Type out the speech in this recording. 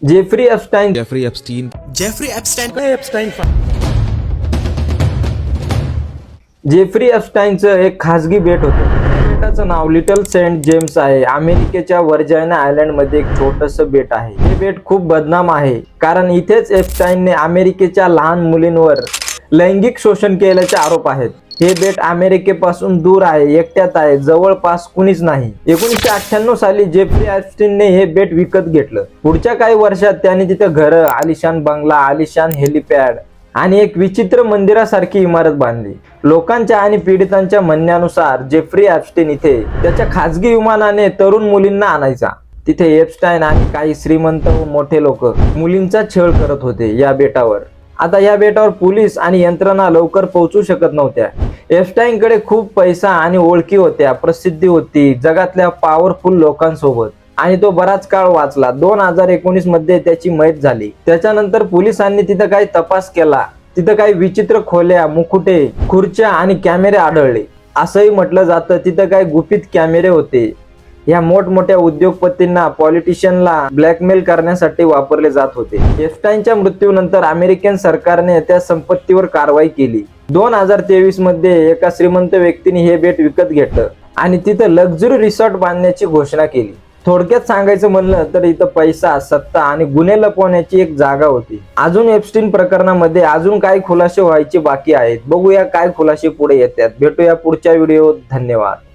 Jeffrey Epstein Jeffrey Epstein. जेफ्री एप्स्टाइनचं एक खासगी बेट होतं. बेटाचं नाव लिटल सेंट जेम्स आहे. अमेरिकेच्या वर्जिनिया आयलंडमध्ये एक छोटंसं बेट आहे. हे बेट खूप बदनाम आहे कारण इथेच एप्स्टाइनने अमेरिकेच्या लहान मुलींवर लैंगिक शोषण केल्याचे आरोप आहेत. हे बेट अमेरिकेपासून दूर आहे, एकट्यात आहे, जवळपास कुणीच नाही. 1998 साली जेफ्री एप्स्टाइनने हे बेट विकत घेतलं. पुढच्या काही वर्षात त्याने तिथे घरं, आलिशान बंगला, आलिशान हेलिपॅड आणि एक विचित्र मंदिरासारखी इमारत बांधली. लोकांच्या आणि पीडितांच्या म्हणण्यानुसार जेफ्री एप्स्टाइन इथे त्याच्या खासगी विमानाने तरुण मुलींना आणायचा. तिथे एप्स्टाइन आणि काही श्रीमंत व मोठे लोक मुलींचा छळ करत होते या बेटावर. आता या बेटावर पोलीस आणि यंत्रणा लवकर पोहोचू शकत नव्हत्या. एप्स्टाइनकडे खूप पैसा आणि ओळखी होत्या, प्रसिद्धी होती जगातल्या पॉवरफुल लोकांसोबत आणि तो बराच काळ वाचला. 2019 मध्ये त्याची मयत झाली. त्याच्यानंतर पोलिसांनी तिथं काही तपास केला. तिथं काही विचित्र खोल्या, मुकुटे, खुर्च्या आणि कॅमेरे आढळले. असंही म्हटलं जातं तिथं काही गुपित कॅमेरे होते. या मोठमोठ्या उद्योगपतींना, पॉलिटिशियनला ब्लॅकमेल करण्यासाठी वापरले जात होते. एप्स्टाइनच्या मृत्यूनंतर अमेरिकन सरकारने त्या संपत्तीवर कारवाई केली. 2023 मध्ये एका श्रीमंत व्यक्तीने हे बेट विकत घेतलं आणि तिथं लक्झरी रिसॉर्ट बांधण्याची घोषणा केली. थोडक्यात सांगायचं म्हणलं तर इथं पैसा, सत्ता आणि गुन्हे लपवण्याची एक जागा होती. अजून एप्स्टाइन प्रकरणामध्ये अजून काय खुलासे व्हायचे बाकी आहेत. बघूया काय खुलासे पुढे येतात. भेटूया पुढच्या व्हिडिओत. धन्यवाद.